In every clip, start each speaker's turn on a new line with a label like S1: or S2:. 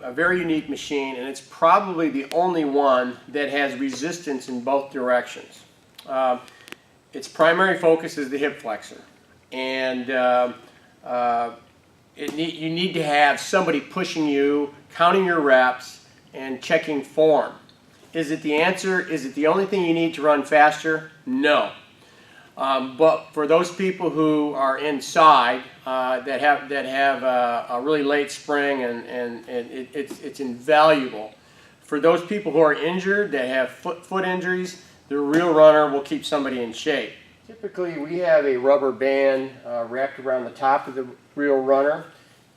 S1: a very unique machine, and it's probably the only one that has resistance in both directions. Its primary focus is the hip flexor, and you need to have somebody pushing you, counting your reps, and checking form. Is it the answer? Is it the only thing you need to run faster? No. But for those people who are inside that have a really late spring, and it's invaluable. For those people who are injured, that have foot injuries, the Real Runner will keep somebody in shape. Typically we have a rubber band wrapped around the top of the Real Runner,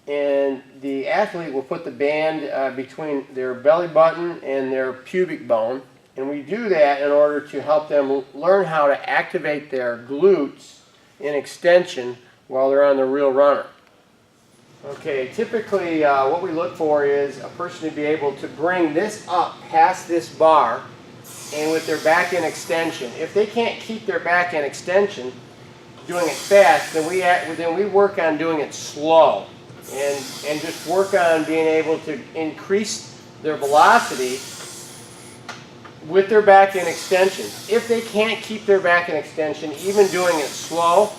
S1: and the athlete will put the band between their belly button and their pubic bone. And we do that in order to help them learn how to activate their glutes in extension while they're on the Real Runner. Okay, typically what we look for is a person to be able to bring this up past this bar and with their back in extension. If they can't keep their back in extension doing it fast, then we work on doing it slow and just work on being able to increase their velocity with their back in extension. If they can't keep their back in extension, even doing it slow,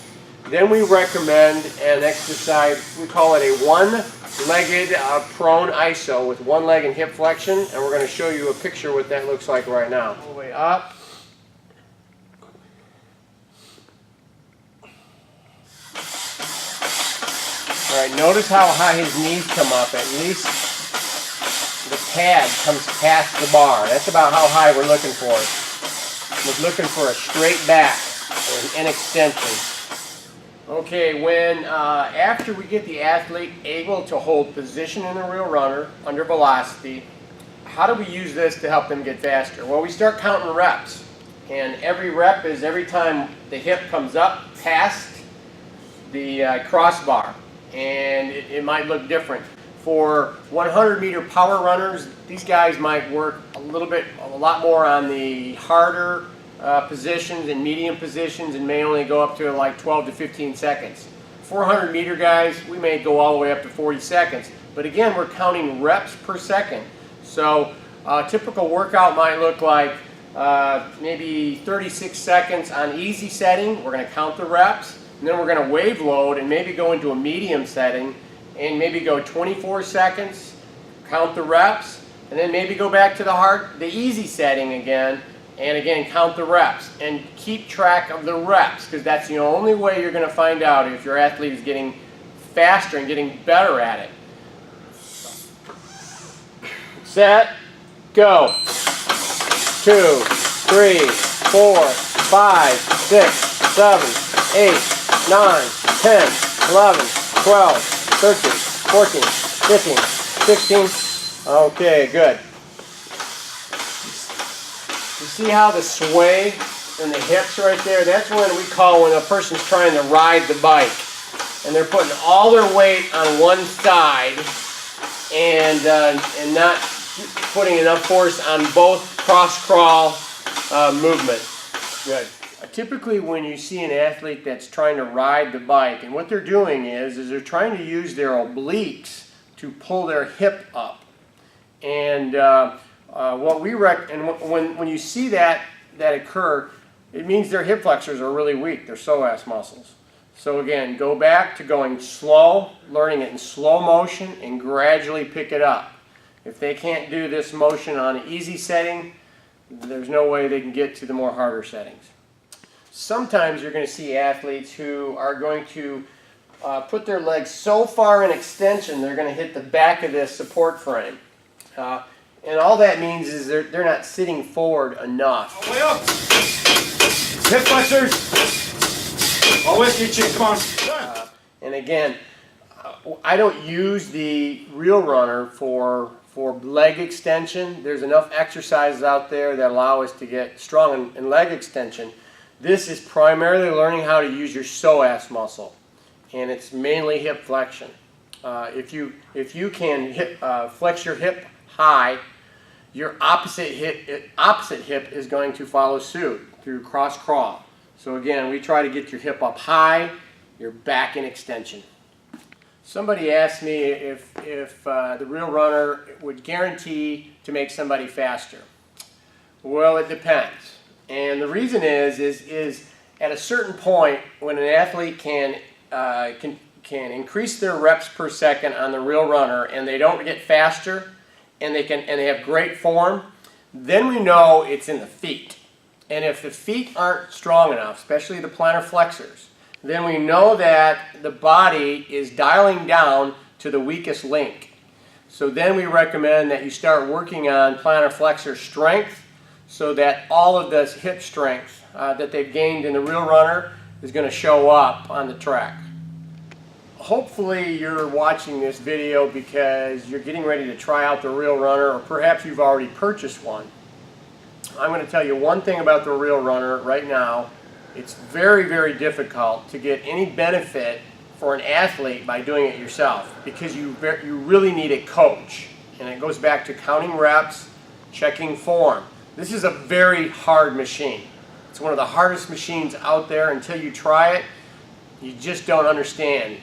S1: then we recommend an exercise. We call it a one-legged prone iso with one leg in hip flexion, and we're going to show you a picture of what that looks like right now. All the way up. All right, notice how high his knees come up. At least the pad comes past the bar. That's about how high we're looking for. We're looking for a straight back and an extension. Okay, after we get the athlete able to hold position in the Real Runner under velocity, how do we use this to help them get faster? Well, we start counting reps, and every rep is every time the hip comes up past the crossbar, and it might look different. For 100-meter power runners, these guys might work a lot more on the harder positions and medium positions, and may only go up to like 12 to 15 seconds. 400-meter guys, we may go all the way up to 40 seconds. But again, we're counting reps per second. So a typical workout might look like maybe 36 seconds on easy setting. We're going to count the reps, and then we're going to wave load and maybe go into a medium setting and maybe go 24 seconds, count the reps, and then maybe go back to the easy setting again, and again count the reps and keep track of the reps, because that's the only way you're going to find out if your athlete is getting faster and getting better at it. Set, go. 2, 3, 4, 5, 6, 7, 8, 9, 10, 11, 12, 13, 14, 15, 16. Okay, good. You see how the sway in the hips right there? That's when we call when a person's trying to ride the bike, and they're putting all their weight on one side and not putting enough force on both cross-crawl movement. Good. Typically when you see an athlete that's trying to ride the bike, and what they're doing is they're trying to use their obliques to pull their hip up. And what we when you see that occur, it means their hip flexors are really weak, their psoas muscles. So again, go back to going slow, learning it in slow motion, and gradually pick it up. If they can't do this motion on an easy setting, there's no way they can get to the more harder settings. Sometimes you're going to see athletes who are going to put their legs so far in extension they're going to hit the back of this support frame. And all that means is they're not sitting forward enough.
S2: All the way up. Hip flexors. Always get you. Come on.
S1: And again, I don't use the Real Runner for leg extension. There's enough exercises out there that allow us to get strong in leg extension. This is primarily learning how to use your psoas muscle, and it's mainly hip flexion. If you can flex your hip high, your opposite hip is going to follow suit through cross crawl. So again, we try to get your hip up high, your back in extension. Somebody asked me if the Real Runner would guarantee to make somebody faster. Well, it depends. And the reason is at a certain point when an athlete can increase their reps per second on the Real Runner and they don't get faster and they have great form, then we know it's in the feet. And if the feet aren't strong enough, especially the plantar flexors, then we know that the body is dialing down to the weakest link. So then we recommend that you start working on plantar flexor strength so that all of this hip strength that they've gained in the Real Runner is going to show up on the track. Hopefully you're watching this video because you're getting ready to try out the Real Runner, or perhaps you've already purchased one. I'm going to tell you one thing about the Real Runner right now. It's very, very difficult to get any benefit for an athlete by doing it yourself because you really need a coach. And it goes back to counting reps, checking form. This is a very hard machine. It's one of the hardest machines out there. Until you try it, you just don't understand